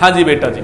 हाँ जी बेटा जी,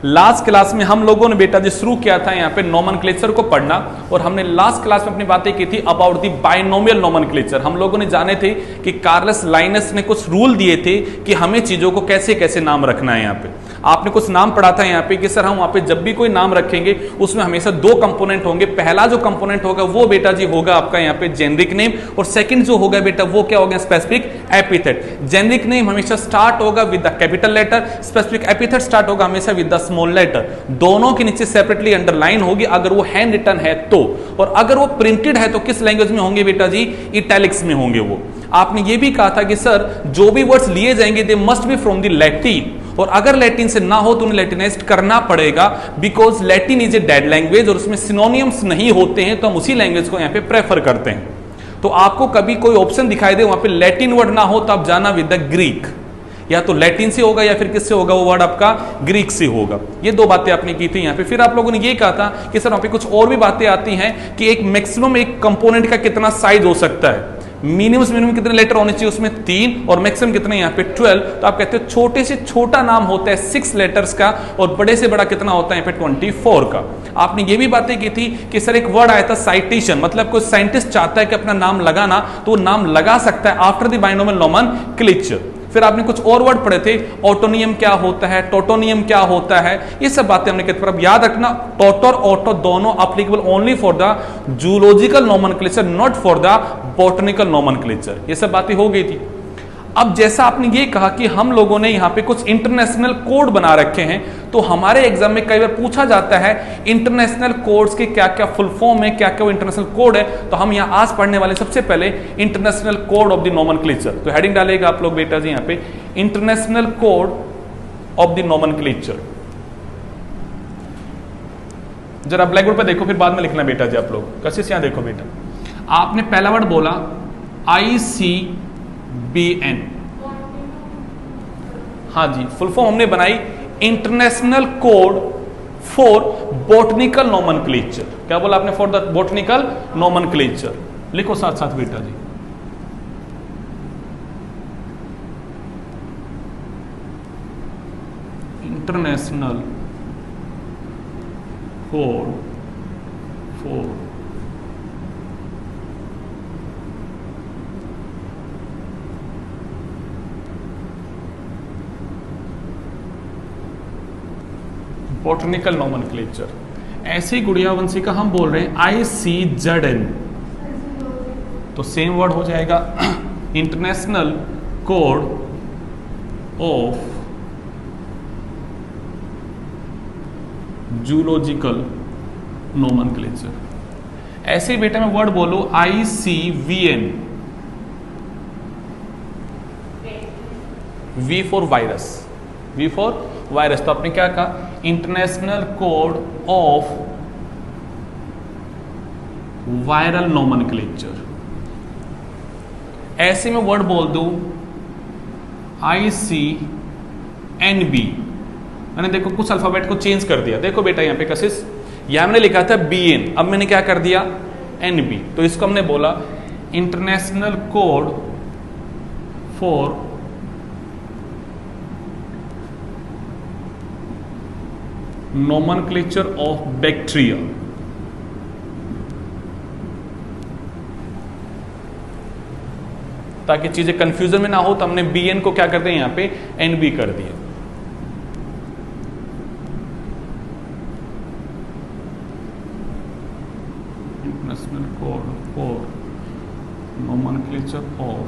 last class में हम लोगों ने बेटा जी शुरू किया था यहाँ पे नोमेनक्लेचर को पढ़ना, और हमने लास्ट क्लास में अपनी बातें की थी अबाउट दी बाइनोमियल नोमेनक्लेचर। हम लोगों ने जाने थे कि कार्लस लाइनस ने कुछ रूल दिए थे कि हमें चीजों को कैसे कैसे नाम रखना है। यहाँ पे आपने कुछ नाम पढ़ा था यहाँ पे कि सर हम वहाँ पे जब भी कोई नाम रखेंगे उसमें हमेशा दो कंपोनेंट होंगे। पहला जो कंपोनेंट होगा वो बेटा जी होगा आपका यहाँ पे जेनरिक नेम, और सेकंड जो होगा बेटा वो क्या होगा, स्पेसिफिक एपिथेट। जेनरिक नेम हमेशा स्टार्ट होगा with the capital letter, specific epithet start होगा हमेशा विद द स्मॉल लेटर। दोनों के नीचे सेपरेटली अंडरलाइन होगी अगर वो हैंड रिटन है तो, और अगर वो प्रिंटेड है तो किस लैंग्वेज में होंगे बेटा जी, इटैलिक्स में होंगे वो। आपने ये भी कहा था कि सर जो भी वर्ड्स लिए जाएंगे they must be from the Latin, और अगर लैटिन से ना हो तो उन्हें लैटिनाइज्ड करना पड़ेगा, because Latin is a dead language और उसमें सिनोनियम्स नहीं होते हैं, तो हम उसी लैंग्वेज को यहाँ पे प्रेफर करते हैं। तो आपको कभी कोई ऑप्शन दिखाई दे वहां पे लैटिन वर्ड ना हो तो आप जाना विद द ग्रीक, या तो लैटिन से होगा या फिर किससे होगा, वो वर्ड आपका ग्रीक से होगा। ये दो बातें आपने की थी यहाँ पे। फिर आप लोगों ने ये कहा था कि सर वहां पे कुछ और भी बातें आती हैं कि एक मैक्सिमम एक कंपोनेंट का कितना साइज हो सकता है, मिनिमम कितने लेटर होने चाहिए उसमें 3, और मैक्सिमम कितने यहाँ पे 12। तो आप कहते हो छोटे से छोटा नाम होता है 6 लेटर्स का, और बड़े से बड़ा कितना होता है यहाँ पे 24 का। आपने ये भी बातें की थी कि सर एक वर्ड आया था साइटेशन, मतलब कोई साइंटिस्ट चाहता है कि अपना नाम लगाना तो नाम लगा सकता है आफ्टर द बाइनोमियल नोमेनक्लेचर। फिर आपने कुछ और वर्ड पढ़े थे, ऑटोनियम क्या होता है, टोटोनियम क्या होता है, ये सब बातें हमने कहते। पर अब याद रखना टोटो और ऑटो दोनों applicable only for the zoological nomenclature, not for the botanical nomenclature. ये सब बातें हो गई थी। अब जैसा आपने ये कहा कि हम लोगों ने यहाँ पे कुछ इंटरनेशनल कोड बना रखे हैं, तो हमारे एग्जाम में कई बार पूछा जाता है इंटरनेशनल कोड्स के क्या क्या फुल फॉर्म है, क्या क्या वो इंटरनेशनल कोड है। तो हम यहाँ आज पढ़ने वाले सबसे पहले international code of the nomenclature. तो हेडिंग डालेगा आप लोग बेटा जी यहाँ पे international code of the nomenclature. जरा ब्लैक बोर्ड पे देखो, फिर बाद में लिखना बेटा जी आप लोग। कशिश यहाँ देखो बेटा, आपने पहला वर्ड बोला ICBN, हाँ जी, फुल फॉर्म हमने बनाई international code for botanical nomenclature. क्या बोला आपने, फॉर द बॉटनिकल नोमेनक्लेचर। लिखो साथ साथ बेटा जी, international code for botanical nomenclature. ऐसे ही गुड़िया वंशी का हम बोल रहे हैं ICZN, तो सेम वर्ड हो जाएगा international code of zoological nomenclature. ऐसे ही बेटा मैं वर्ड बोलूं ICVN, V for virus, V for virus. तो आपने क्या कहा, international code of viral nomenclature. ऐसे में वर्ड बोल दूं ICNB, मैंने देखो कुछ अल्फाबेट को चेंज कर दिया। देखो बेटा यहाँ पे कशिश, यहां मैंने लिखा था BN, अब मैंने क्या कर दिया NB। तो इसको हमने बोला international code for nomenclature of bacteria. ताकि चीजें कंफ्यूजन में ना हो तो हमने BN को क्या कर दिया यहाँ पे NB कर दिया। International code for nomenclature of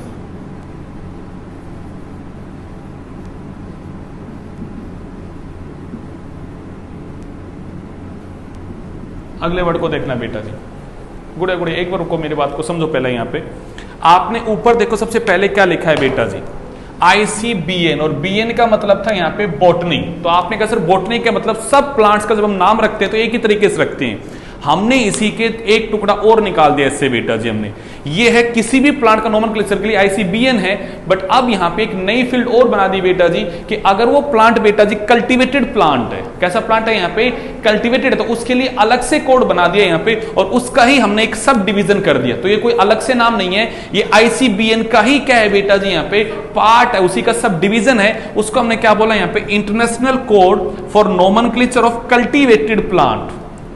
अगले वर्ड को देखना बेटा जी, गुड़े गुड़े एक बार रुको, मेरी बात को समझो पहले। यहाँ पे आपने ऊपर देखो सबसे पहले क्या लिखा है बेटा जी, ICBN, और BN का मतलब था यहाँ पे बॉटनी। तो आपने कहा सर बॉटनी का मतलब सब प्लांट्स का जब हम नाम रखते हैं तो एक ही तरीके से रखते हैं। हमने इसी के एक टुकड़ा और निकाल दिया इससे बेटा जी हमने। ये है किसी भी प्लांट का नोमेनक्लेचर के लिए आईसीबीएन है, बट अब यहां पे एक नई फील्ड और बना दी बेटा जी कि अगर वो प्लांट बेटा जी कल्टीवेटेड प्लांट है, कैसा प्लांट है यहाँ पे कल्टीवेटेड है, तो उसके लिए अलग से कोड बना दिया यहाँ पे और उसका ही हमने एक सब डिवीजन कर दिया। तो ये कोई अलग से नाम नहीं है, ये आईसीबीएन का ही क्या है बेटा जी यहाँ पे पार्ट है, उसी का सब डिवीजन है। उसको हमने क्या बोला यहाँ पे international code for nomenclature of cultivated plant,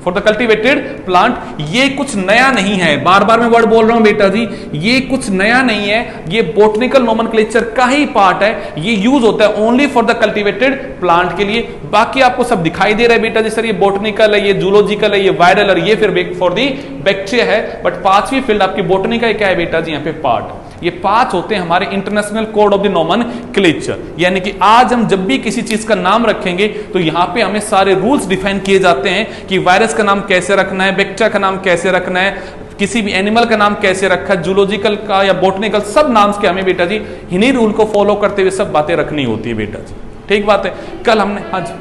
for the cultivated plant. ये कुछ नया नहीं है, बार बार मैं वर्ड बोल रहा हूं बेटा जी, ये कुछ नया नहीं है, ये बोटनिकल नोमेनक्लेचर का ही पार्ट है। ये यूज होता है only for the cultivated plant के लिए। बाकी आपको सब दिखाई दे रहा है बेटा जी, सर ये बोटनिकल है, ये जूलॉजिकल है, ये वायरल और ये फिर फॉर दी बैक्टीरिया है। बट पांचवी फील्ड आपकी बोटनी का क्या है बेटा जी यहाँ पे पार्ट। ये 5 होते हैं हमारे international code of the nomenclature, यानी कि आज हम जब भी किसी चीज का नाम रखेंगे तो यहां पे हमें सारे रूल्स डिफाइन किए जाते हैं कि वायरस का नाम कैसे रखना है, बैक्टीरिया का नाम कैसे रखना है, किसी भी एनिमल का नाम कैसे रखा है, जूलॉजिकल का या बोटनिकल, सब नाम के हमें बेटा जी इन्हीं रूल को फॉलो करते हुए सब बातें रखनी होती है बेटा जी। ठीक बात है। कल हमने, हाँ जी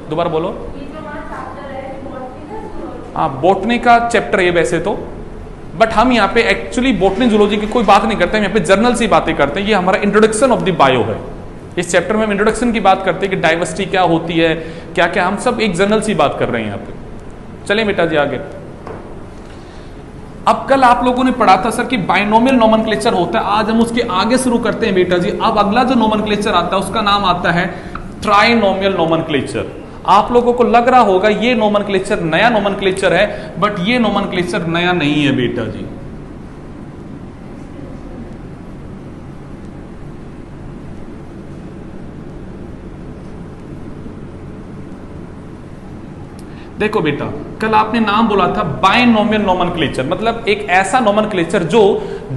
दोबारा बोलो। हाँ बोटनी का चैप्टर है वैसे तो, बट हम यहाँ पे एक्चुअली बोटनी जूलॉजी की कोई बात नहीं करते हैं, यहाँ पे जर्नल से बातें करते हैं। ये हमारा इंट्रोडक्शन ऑफ द बायो है। इस चैप्टर में हम इंट्रोडक्शन की बात करते हैं कि डाइवर्सिटी क्या होती है, क्या क्या, हम सब एक जर्नल से बात कर रहे हैं यहाँ पे। चलिए बेटा जी आगे। अब कल आप लोगों ने पढ़ा था सर कि बाइनोमियल नोमेनक्लेचर होता है, आज हम उसके आगे शुरू करते हैं बेटा जी। अब अगला जो नोमेनक्लेचर आता है उसका नाम आता है ट्राइनोमियल नोमेनक्लेचर। आप लोगों को लग रहा होगा ये नोमेनक्लेचर नया नोमेनक्लेचर है, बट ये नोमेनक्लेचर नया नहीं है बेटा जी। देखो बेटा, कल आपने नाम बोला था बाइनोमियल नोमेनक्लेचर, मतलब एक ऐसा नोमेनक्लेचर जो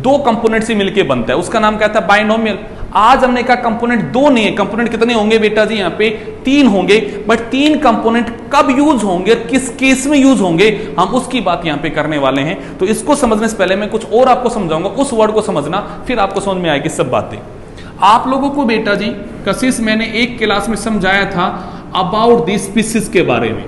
2 कंपोनेंट से मिलकर बनता है, उसका नाम क्या था बाइनोमियल। आज हमने कहा कंपोनेंट 2 नहीं है, कंपोनेंट कितने होंगे बेटा जी यहाँ पे 3 होंगे, बट 3 कंपोनेंट कब यूज होंगे, किस केस में यूज होंगे, हम उसकी बात यहाँ पे करने वाले हैं। तो इसको समझने से पहले मैं कुछ और आपको समझाऊंगा, उस वर्ड को समझना, फिर आपको समझ में आएगी सब बातें। आप लोगों को बेटा जी कशिश मैंने एक क्लास में समझाया था अबाउट दी स्पीसीज के बारे में।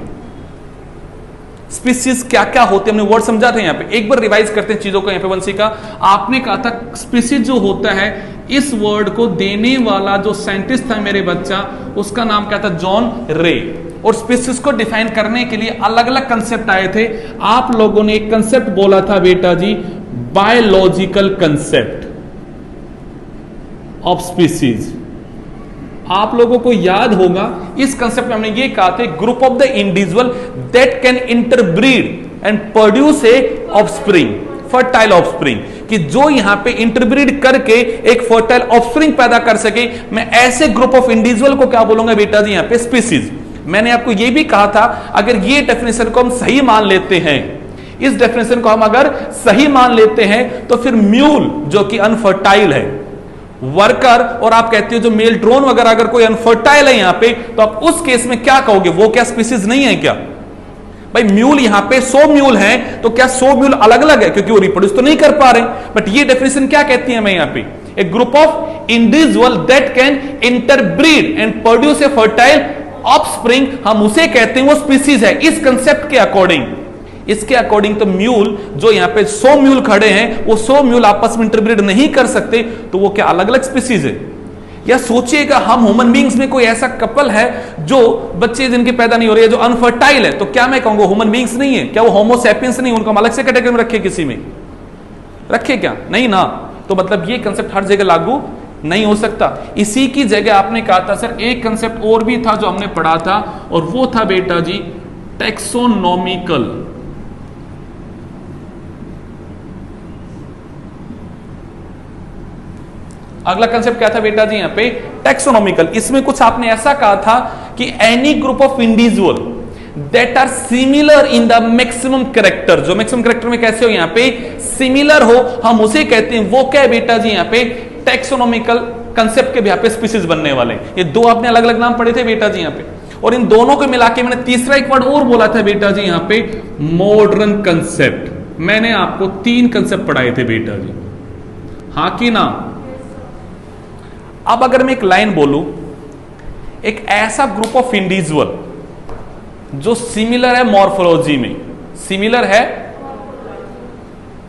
स्पीसीज क्या क्या होते हैं हमने वर्ड समझा था यहाँ पे, एक बार रिवाइज करते हैं चीजों को यहाँ पे वंशी का। आपने कहा था स्पीसीज जो होता है, इस वर्ड को देने वाला जो साइंटिस्ट था मेरे बच्चा, उसका नाम क्या था जॉन रे। और स्पीसीज को डिफाइन करने के लिए अलग अलग कंसेप्ट आए थे। आप लोगों ने एक कंसेप्ट बोला था बेटा जी बायोलॉजिकल कंसेप्ट ऑफ स्पीसीज। आप लोगों को याद होगा इस कंसेप्ट में हमने ये कहा था group of the individual that can interbreed and produce a offspring, fertile offspring, कि जो यहां पे इंटरब्रीड करके एक फर्टाइल ऑफस्प्रिंग पैदा कर सके। मैं ऐसे ग्रुप ऑफ इंडिविजुअल को क्या बोलूंगा बेटा जी यहाँ पे स्पीसीज। मैंने आपको यह भी कहा था अगर ये डेफिनेशन को हम सही मान लेते हैं, इस डेफिनेशन को हम अगर सही मान लेते हैं, तो फिर म्यूल जो कि अनफर्टाइल है, वर्कर, और आप कहते हो जो मेल ड्रोन वगैरह अगर कोई अनफर्टाइल है यहां पे, तो आप उस केस में क्या कहोगे, वो क्या स्पीसीज नहीं है क्या? भाई म्यूल यहां पे 100 म्यूल है, तो क्या 100 म्यूल अलग अलग है क्योंकि वो रिप्रोड्यूस तो नहीं कर पा रहे। बट ये डेफिनेशन क्या कहती है हमें यहां पे, a group of individual that can interbreed and produce a fertile offspring, हम उसे कहते हैं वो स्पीसीज है। इस कंसेप्ट के अकॉर्डिंग, इसके अकॉर्डिंग तो म्यूल जो यहां पे 100 म्यूल खड़े हैं, वो 100 म्यूल आपस में इंटरब्रीड नहीं कर सकते, तो वो क्या अलग अलग स्पीसीज है? या सोचिएगा हम ह्यूमन बींग्स में कोई ऐसा कपल है जो बच्चे जिनके पैदा नहीं हो रहे, जो अनफर्टाइल है, तो क्या मैं कहूंगा ह्यूमन बींग्स नहीं है? क्या वो होमो सैपियंस नहीं? उनको हम अलग से कैटेगरी में रखे, किसी में रखे क्या? नहीं ना। तो मतलब ये कंसेप्ट हर जगह लागू नहीं हो सकता। इसी की जगह आपने कहा था सर एक कंसेप्ट और भी था जो हमने पढ़ा था, और वो था बेटा जी टैक्सोनॉमिकल। अगला कंसेप्ट क्या था बेटा जी यहां पे टैक्सोनॉमिकल। इसमें कुछ आपने ऐसा कहा था कि any group of individual that are similar in the maximum character, जो मैक्सिमम कैरेक्टर में कैसे हो, यहां पे सिमिलर हो, हम उसे कहते हैं, वो क्या है बेटा जी यहां पे टैक्सोनॉमिकल कंसेप्ट के यहाँ पे स्पीसीज बनने वाले। ये दो आपने अलग अलग नाम पढ़े थे बेटा जी यहाँ पे, और इन दोनों को मिला के मैंने तीसरा एक वर्ड और बोला था बेटा जी यहाँ पे मॉडर्न कंसेप्ट। मैंने आपको 3 कंसेप्ट पढ़ाए थे बेटा जी, हाँ कि ना? अब अगर मैं एक लाइन बोलूं, एक ऐसा ग्रुप ऑफ इंडिविजुअल जो सिमिलर है मॉर्फोलॉजी में, सिमिलर है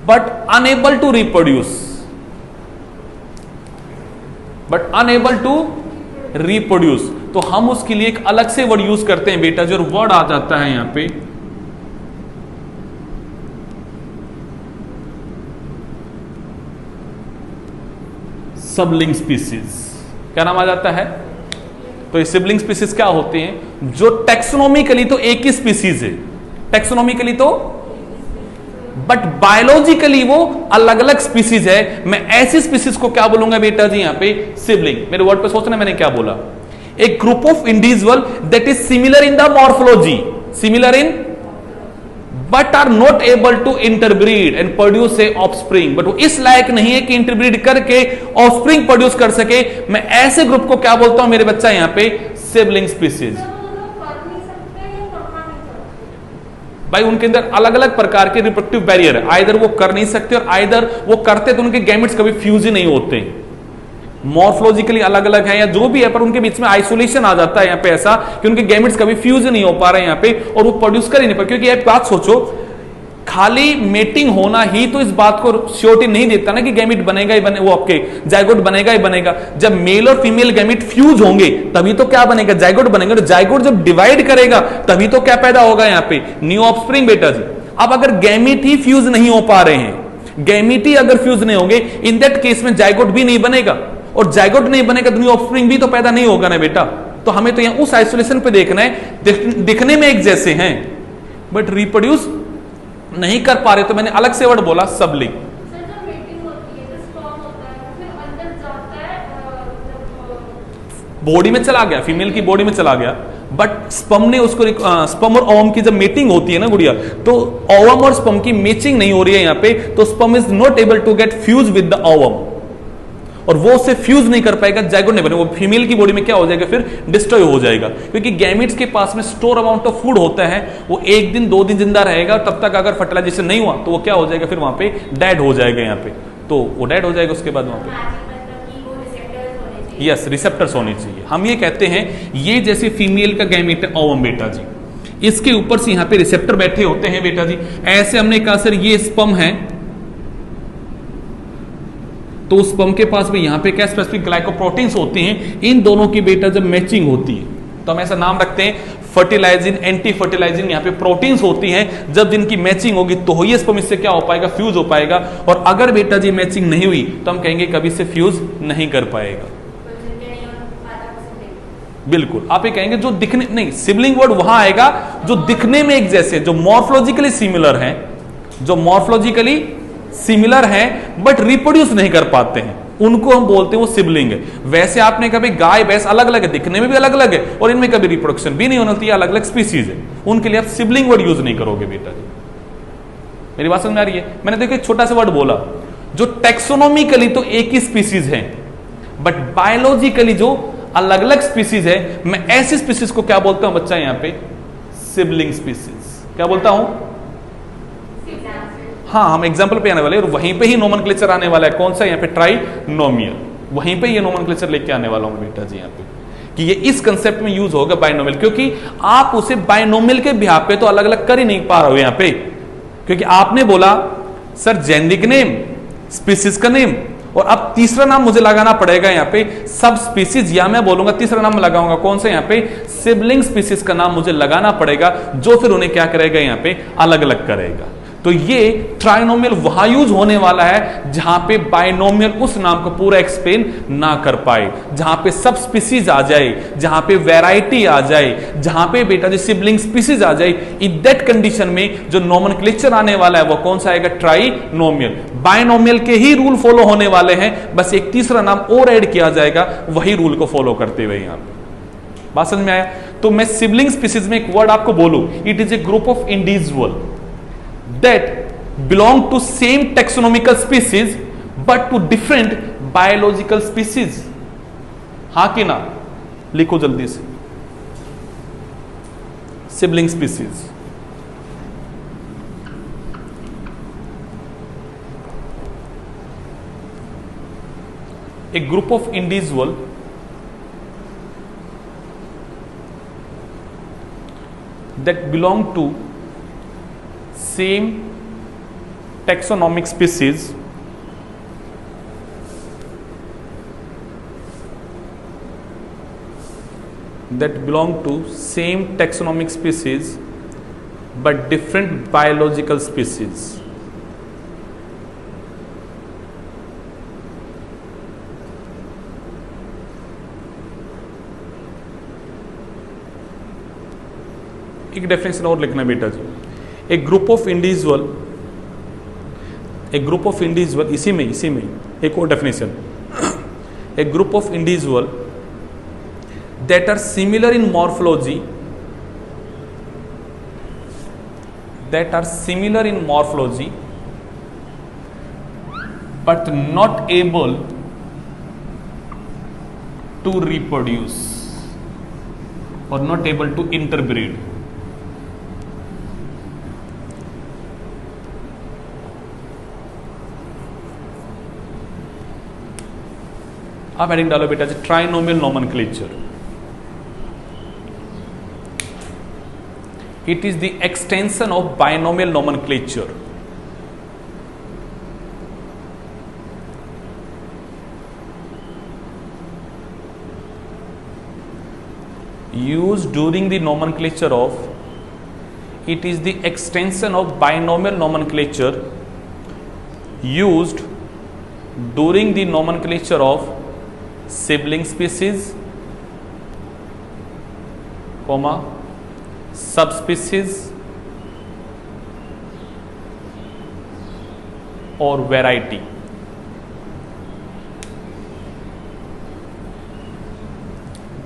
but unable to reproduce, but unable to reproduce, तो हम उसके लिए एक अलग से वर्ड यूज करते हैं बेटा, जो वर्ड आ जाता है यहां पे सबलिंग स्पीसीज। क्या नाम आ जाता है? तो ये सिबलिंग स्पीसीज क्या होते हैं? जो टेक्सोनॉमिकली तो एक ही स्पीसीज है, टेक्सोनॉमिकली तो, बट बायोलॉजिकली वो अलग अलग स्पीसीज है। मैं ऐसी स्पीसीज को क्या बोलूंगा बेटा जी यहां पे? सिबलिंग। मेरे वर्ड पे सोचना मैंने क्या बोला? A group of individual that is similar in the morphology, similar in but are not able to interbreed and produce a offspring, but वो इस लायक नहीं है कि इंटरब्रीड करके ऑफस्प्रिंग प्रोड्यूस कर सके। मैं ऐसे ग्रुप को क्या बोलता हूं मेरे बच्चा यहां पे? Sibling species. भाई उनके अंदर अलग अलग प्रकार के रिप्रोडक्टिव बैरियर है, आइदर वो कर नहीं सकते और आइदर वो करते तो उनके गैमेट्स कभी फ्यूज ही नहीं होते, मॉर्फोलॉजिकली अलग अलग है या जो भी है, पर उनके बीच में आइसोलेशन आ जाता है यहां पे ऐसा कि उनके गैमेट्स कभी फ्यूज नहीं हो पा रहे हैं यहां पे, और वो प्रोड्यूस कर ही नहीं पा। क्योंकि एक बात सोचो, खाली मेटिंग होना ही तो इस बात को श्योरिटी नहीं देता ना कि गैमेट बनेगा ही बने, वो आपके जाइगोट बनेगा ही बनेगा। जब मेल और फीमेल गैमेट फ्यूज होंगे तभी तो क्या बनेगा? जाइगोट बनेगा। तो जाइगोट जब डिवाइड करेगा तभी तो क्या पैदा होगा यहां पे? न्यू ऑफस्प्रिंग बेटा जी। अब अगर गैमेट ही फ्यूज नहीं हो पा रहे हैं, गैमेट ही अगर फ्यूज नहीं होंगे, इन दैट केस में जाइगोट भी नहीं बनेगा, और जाइगोट नहीं बनेगा तो न्यू ऑफस्प्रिंग भी तो पैदा नहीं होगा ना बेटा। तो हमें तो यहां उस आइसोलेशन पे देखना है, दिखने में एक जैसे हैं बट रिप्रोड्यूस नहीं कर पा रहे, तो मैंने अलग से वर्ड बोला सबलिंग। बॉडी में चला गया, फीमेल की बॉडी में चला गया, बट स्पर्म ने उसको, स्पर्म और ओवम की जब मीटिंग होती है ना गुड़िया, तो ओवम और स्पर्म की मैचिंग नहीं हो रही है यहां पे, तो sperm is not able to get fuse with the ovum, और वो उससे फ्यूज नहीं कर पाएगा, जाइगोट नहीं बने, वो फीमेल की बॉडी में क्या हो जाएगा? फिर डिस्ट्रॉय हो जाएगा। क्योंकि गैमेट्स के पास में स्टोर अमाउंट ऑफ फूड होता है, वो एक दिन 2 दिन जिंदा रहेगा, तब तक अगर फर्टिलाइजेशन नहीं हुआ तो वो क्या हो जाएगा? फिर वहां पे डेड हो जाएगा यहां पे, तो वो डेड हो जाएगा उसके बाद वहां पे। यस, रिसेप्टर्स होने चाहिए। हम ये कहते हैं ये जैसे फीमेल का गैमेट है ओवम बेटा जी, इसके ऊपर से यहां पे रिसेप्टर बैठे होते हैं बेटा जी। ऐसे हमने कहा सर ये स्पर्म है, तो उस स्पर्म के पास भी यहां पे क्या स्पेसिफिक ग्लाइकोप्रोटीन्स होती हैं, इन दोनों की बेटा जब मैचिंग होती है तो हम ऐसा नाम रखते हैं फर्टिलाइजिंग, एंटी फर्टिलाइजिंग यहां पे प्रोटीन्स होती हैं। जब इनकी मैचिंग होगी तो ही स्पर्म इससे क्या हो पाएगा? फ्यूज हो पाएगा। और अगर बेटा जी मैचिंग नहीं हुई तो हम कहेंगे कभी से फ्यूज नहीं कर पाएगा। बिल्कुल, आप ये कहेंगे जो दिखने, नहीं, सिबलिंग वर्ड वहां आएगा जो दिखने में एक जैसे, जो मॉर्फोलॉजिकली सिमिलर हैं, जो मॉर्फोलॉजिकली सिमिलर हैं बट रिप्रोड्यूस नहीं कर पाते हैं, उनको हम बोलते हैं वो सिबलिंग है। वैसे आपने कभी गाय भैंस अलग अलग है, दिखने में भी अलग अलग है, और इनमें कभी रिप्रोडक्शन भी नहीं होना चाहिए, अलग अलग स्पीसीज है, उनके लिए आप सिबलिंग वर्ड यूज नहीं करोगे बेटा जी। मेरी बात समझ में आ रही है? मैंने देखो एक छोटा सा वर्ड बोला, जो टेक्सोनॉमिकली तो एक ही स्पीसीज है बट बायोलॉजिकली जो अलग अलग स्पीसीज है, मैं ऐसी स्पीसीज को क्या बोलता हूं बच्चा यहां पे? Sibling species. क्या बोलता हूं? हाँ, हम एग्जाम्पल पे आने वाले और वहीं पे ही नोमेनक्लेचर आने वाला है। कौन सा? यहाँ पे ट्राइनोमियल, वहीं पे ये नोमेनक्लेचर लेके आने वाला हूं बेटा जी यहाँ पे, कि ये इस कंसेप्ट में यूज होगा बाइनोमियल, क्योंकि आप उसे बाइनोमियल के बिहार पे तो अलग अलग कर ही नहीं पा रहे हो यहाँ पे, क्योंकि आपने बोला सर जेनेरिक नेम, स्पीसीज का नेम, और अब तीसरा नाम मुझे लगाना पड़ेगा यहाँ पे सब स्पीसीज, या मैं बोलूंगा तीसरा नाम लगाऊंगा कौन सा? यहाँ पे सिबलिंग स्पीसीज का नाम मुझे लगाना पड़ेगा, जो फिर उन्हें क्या करेगा? यहाँ पे अलग अलग करेगा। तो ये ट्राइनोमियल वहां यूज होने वाला है जहां पे बाइनोमियल उस नाम को पूरा एक्सप्लेन ना कर पाए, जहां पे सब स्पीसीज आ जाए, जहां पे वैरायटी आ जाए, जहां पे बेटा जो सिबलिंग स्पीसीज आ जाए, इन दैट कंडीशन में जो नोमेनक्लेचर आने वाला है वो कौन सा आएगा? ट्राइनोमियल। बाइनोमियल के ही रूल फॉलो होने वाले हैं, बस एक तीसरा नाम और ऐड किया जाएगा वही रूल को फॉलो करते हुए। यहां पे बात समझ में आया? तो मैं सिबलिंग स्पीसीज में एक वर्ड आपको बोलूं, it is a group of individual that belong to same taxonomical species but to different biological species। हां कि ना? लिखो जल्दी से, sibling species। a group of individual that belong to same taxonomic species but different biological species. एक definition और लिखना बेटा जी, ए ग्रुप ऑफ इंडिविजुअल, इसी में एक और definition, A group of individual that are similar in morphology but not able to reproduce or not able to interbreed. अब heading डालो बेटा जी, trinomial nomenclature. It is the extension of binomial nomenclature. Used during the nomenclature of, it is the extension of binomial nomenclature used during the nomenclature of sibling species, comma, सबस्पीसीज और variety.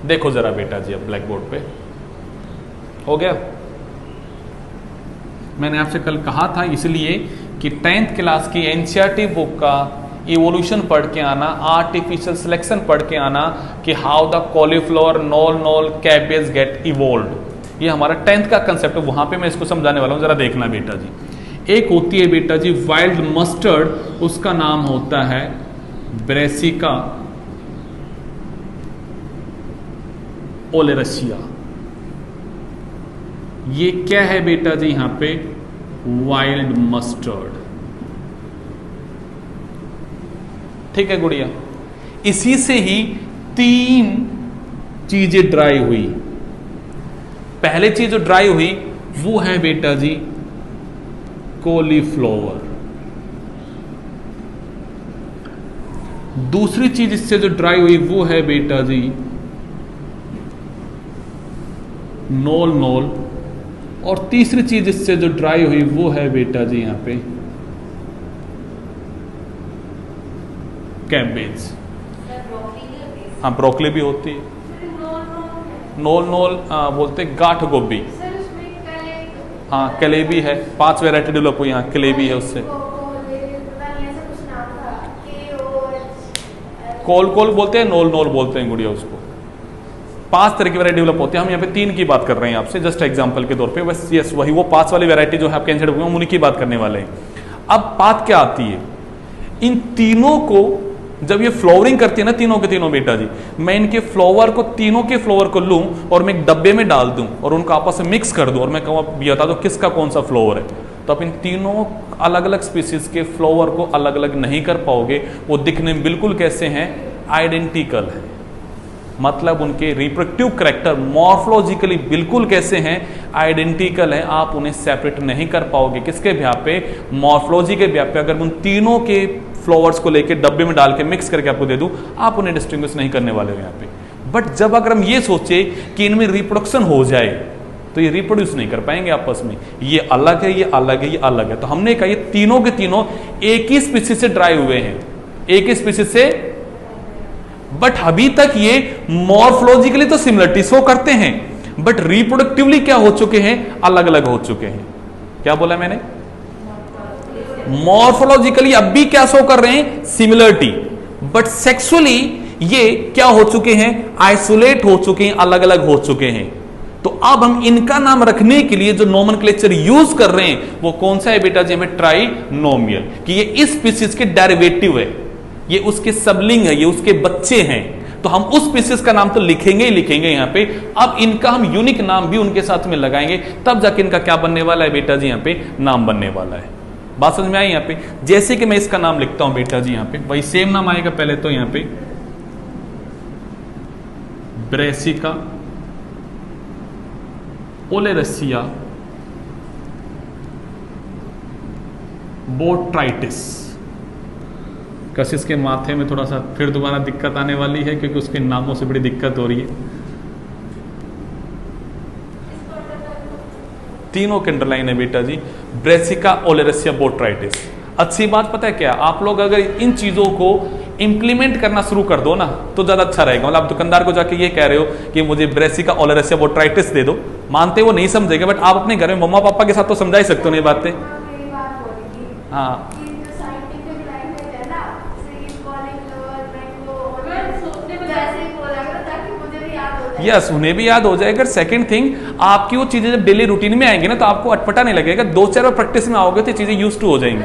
देखो जरा बेटा जी, अब black board पे हो गया. मैंने आपसे कल कहा था इसलिए कि 10th क्लास की एनसीईआरटी बुक का इवोल्यूशन पढ़ के आना, आर्टिफिशियल सिलेक्शन पढ़ के आना कि how the cauliflower, knol cabbage get evolved. ये हमारा 10th का कंसेप्ट है, वहां पे मैं इसको समझाने वाला हूं, जरा देखना बेटा जी. एक होती है बेटा जी वाइल्ड मस्टर्ड, उसका नाम होता है ब्रेसिका ओलेरसिया. ये क्या है बेटा जी, यहां पे वाइल्ड मस्टर्ड. ठीक है गुड़िया. इसी से ही 3 चीजें ड्राई हुई. पहले चीज जो ड्राई हुई वो है बेटा जी कॉलीफ्लावर. दूसरी चीज इससे जो ड्राई हुई वो है बेटा जी नोल. और तीसरी चीज इससे जो ड्राई हुई वो है बेटा जी यहां पे कैबेज. हाँ, ब्रोकली भी होती है. नोल बोलते गाठ गोभी. हाँ, कलेबी है. 5 वैरायटी डेवलप हुई यहाँ, कलेबी है उससे. कोल बोलते हैं, नोल बोलते हैं गुड़िया उसको. 5 तरह की वैरायटी डेवलप होती है. हम यहाँ पे 3 की बात कर रहे हैं आपसे, जस्ट एग्जांपल के तौर पे. बस यस, वही वो 5 वाली वैरायटी जो है आपके एनसीईआरटी बुक में, उन्हीं की बात करने वाले हैं. अब बात क्या आती है, इन तीनों को जब ये फ्लावरिंग करती है ना, तीनों के तीनों बेटा जी, मैं इनके फ्लावर को, तीनों के फ्लावर को लूं और मैं एक डब्बे में डाल दूं और उनको आपस में मिक्स कर दूं और मैं कहूं बता दो किसका कौन सा फ्लावर है, तो आप इन तीनों अलग अलग स्पीसीज के फ्लावर को अलग अलग नहीं कर पाओगे. वो दिखने में बिल्कुल कैसे हैं, आइडेंटिकल है. मतलब उनके रिप्रोडक्टिव कैरेक्टर मॉर्फोलॉजिकली बिल्कुल कैसे हैं, आइडेंटिकल है. आप उन्हें सेपरेट नहीं कर पाओगे. किसके ब्याह पे, मॉर्फोलॉजी के ब्याह पे. अगर उन तीनों के फ्लावर्स को लेके डब्बे में डाल के मिक्स करके आपको दे दूं, आप उन्हें डिस्टिंग्विश नहीं करने वाले हो यहाँ पे. बट जब अगर हम ये सोचे कि इनमें रिप्रोडक्शन हो जाए तो ये रिप्रोड्यूस नहीं कर पाएंगे आपस में. ये अलग है, ये अलग है, ये अलग है. तो हमने कहा ये तीनों के तीनों एक ही स्पीसीज से ड्राई हुए हैं, एक ही स्पीसीज से. बट अभी तक ये मॉर्फोलॉजिकली तो सिमिलरिटी शो करते हैं, बट रिप्रोडक्टिवली क्या हो चुके हैं, अलग अलग हो चुके हैं. क्या बोला मैंने, मॉर्फोलॉजिकली अब भी क्या शो कर रहे हैं, सिमिलरिटी. बट सेक्सुअली ये क्या हो चुके हैं, आइसोलेट हो चुके हैं, अलग अलग हो चुके हैं. तो अब हम इनका नाम रखने के लिए जो नोमेनक्लेचर यूज कर रहे हैं वो कौन सा है बेटा जी, हमें ट्राइनोमियल. कि ये इस स्पीसीज के डेरिवेटिव है, ये उसके सबलिंग है, ये उसके बच्चे हैं. तो तो हम उस स्पीसीज का नाम तो लिखेंगे ही लिखेंगे यहाँ पे। अब इनका हम यूनिक नाम भी उनके साथ में लगाएंगे, तब जाके इनका क्या बनने वाला है बेटा जी, यहाँ पे नाम बनने वाला है। बात समझ में आई यहाँ पे? जैसे कि मैं इसका नाम लिखता हूं बेटा जी, यहाँ पे वही सेम नाम आएगा। पहले तो यहाँ पे ब्रेसिका ओलेरसिया बोट्राइटिस। कशिश के माथे में थोड़ा सा फिर दोबारा दिक्कत आने वाली है, क्योंकि उसके नामों से बड़ी दिक्कत हो रही है। तीनों के अंडरलाइन है बेटा जी, ब्रेसिका ओलेरसिया बोट्राइटिस। अच्छी बात पता है क्या, आप लोग अगर इन चीजों को इंप्लीमेंट करना शुरू कर दो ना तो ज्यादा अच्छा रहेगा। मतलब आप दुकानदार को जाके ये कह रहे हो कि मुझे ब्रेसिका ओलेरसिया बोट्राइटिस दे दो, मानते वो नहीं समझेगा, बट आप अपने घर में मम्मा पापा के साथ तो समझा ही सकते हो ये बातें। हाँ यस, उन्हें भी याद हो जाएगा। सेकंड थिंग, आपकी वो चीजें जब डेली रूटीन में आएंगी ना तो आपको अटपटा नहीं लगेगा। 2-4 बार प्रैक्टिस में आओगे तो चीजें यूज टू हो जाएंगी।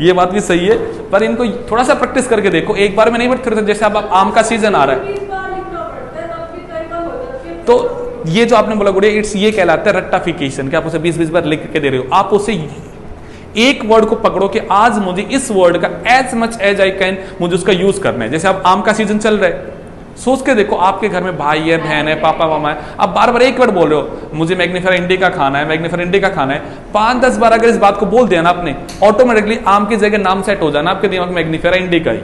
ये बात भी सही है, पर इनको थोड़ा सा प्रैक्टिस करके देखो, एक बार में नहीं, बट थोड़ा सा। जैसे अब आम का सीजन आ रहा है तो ये जो आपने बोला गुड़िया, इट्स ये कहलाता है रट्टाफिकेशन, कि आप उसे 20-20 बार लिख के दे रहे हो। आप उसे एक वर्ड को पकड़ो कि आज मुझे इस वर्ड का as much as I can मुझे उसका यूज करना है। जैसे अब आम का सीजन चल रहा है, सोच के देखो आपके घर में भाई है, बहन है, पापा मामा है, आप बार बार एक वर्ड बोल रहे हो, मुझे मैग्नीफेरा इंडिका खाना है, मैग्नीफेरा इंडिका खाना है। 5-10 बार अगर इस बात को बोल दिया ना आपने, ऑटोमेटिकली आम की जगह नाम सेट हो जाना आपके दिमाग में, मैग्नीफेरा इंडिका ही।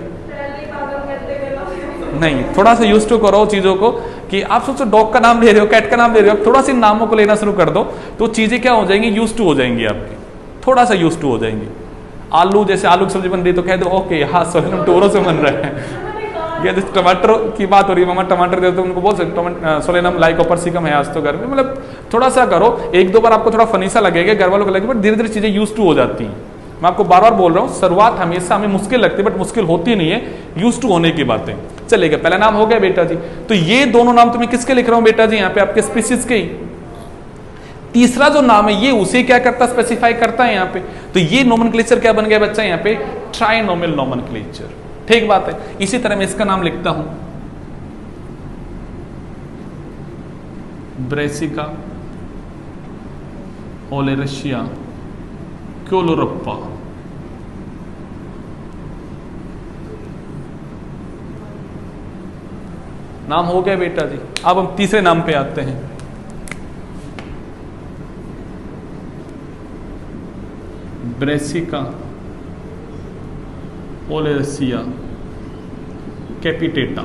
नहीं, थोड़ा सा यूज टू करो चीजों को, कि आप सोचो डॉग का नाम ले रहे हो, कैट का नाम ले रहे हो, थोड़ा सा नामों को लेना शुरू कर दो तो चीजें क्या हो जाएंगी, यूज टू हो जाएंगी आपकी, थोड़ा सा यूज टू हो जाएंगी। आलू, जैसे आलू की सब्जी बन रही तो कह दो ओके हाँ सोलम टोरो से बन रहा है। या जैसे टमाटर की बात हो रही है, मम्मा टमाटर दे तो उनको बोल सकते सोलेनम लाइकोपर्सिकम है आज तो घर में। मतलब थोड़ा सा करो, 1-2 बार आपको थोड़ा फनी सा लगेगा, घर वालों को लगेगा, बट धीरे धीरे चीजें यूज टू हो जाती हैं। मैं आपको बार बार बोल रहा हूँ, शुरुआत हमेशा हमें मुश्किल लगती है, बट मुश्किल होती नहीं है, यूज टू होने की बातें। चलेगा, पहला नाम हो गया बेटा जी। तो ये दोनों नाम तो मैं किसके लिख रहा हूँ बेटा जी, यहाँ पे आपके स्पीसीज के ही। तीसरा जो नाम है ये उसे क्या करता, स्पेसिफाई करता है यहाँ पे। तो ये नोमेनक्लेचर क्या बन गया बच्चा यहाँ पे, ट्राइनोमियल नोमेनक्लेचर। ठीक बात है। इसी तरह मैं इसका नाम लिखता हूं, ब्रेसिका ओलेरसिया क्योलोरप्पा। नाम हो गया बेटा जी। अब हम तीसरे नाम पे आते हैं, ब्रेसिका ओलेरसिया कैपिटेटा।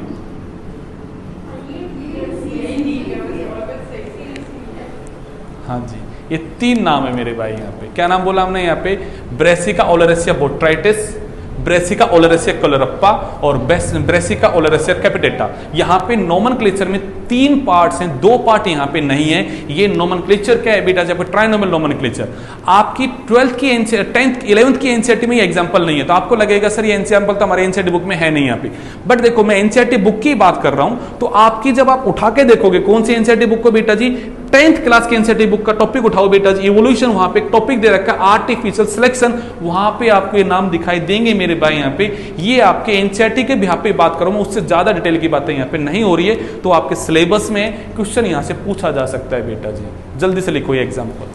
हाँ जी, ये 3 नाम है मेरे भाई। यहाँ पे क्या नाम बोला हमने, यहाँ पे ब्रेसिका ओलेरसिया बोट्राइटिस, ब्रेसिका ओलेरसिया क्योलोरप्पा और ब्रेसिका ओलेरसिया कैपिटेटा। यहाँ पे नोमेनक्लेचर में 3 पार्ट्स हैं, 2 पार्ट यहाँ पे नहीं है। ये नोमेनक्लेचर क्या है बेटा, जब ट्राइनोमियल नोमेनक्लेचर आपकी 12th की 10th 11th की एनसीईआरटी में ये एग्जांपल नहीं है, तो आपको लगेगा सर ये एग्जांपल तो हमारे एनसीईआरटी बुक में है नहीं यहाँ पे। बट देखो मैं एनसीईआरटी बुक की बात कर रहा हूं, तो आपकी जब आप उठा के देखोगे कौन सी एनसीईआरटी बुक को बेटा जी, 10th क्लास की एनसीईआरटी बुक का टॉपिक उठाओ बेटा जी, इवोल्यूशन, वहां पे टॉपिक दे रखा है आर्टिफिशियल सिलेक्शन, वहां पे आपको ये नाम दिखाई देंगे मेरे भाई। यहाँ पे ये आपके एनसीईआरटी के भी यहाँ पे बात करूं मैं, उससे ज्यादा डिटेल की बातें यहाँ पे नहीं हो रही है, तो आपके सिलेबस में क्वेश्चन यहां से पूछा जा सकता है बेटा जी। जल्दी से लिखो ये एग्जांपल।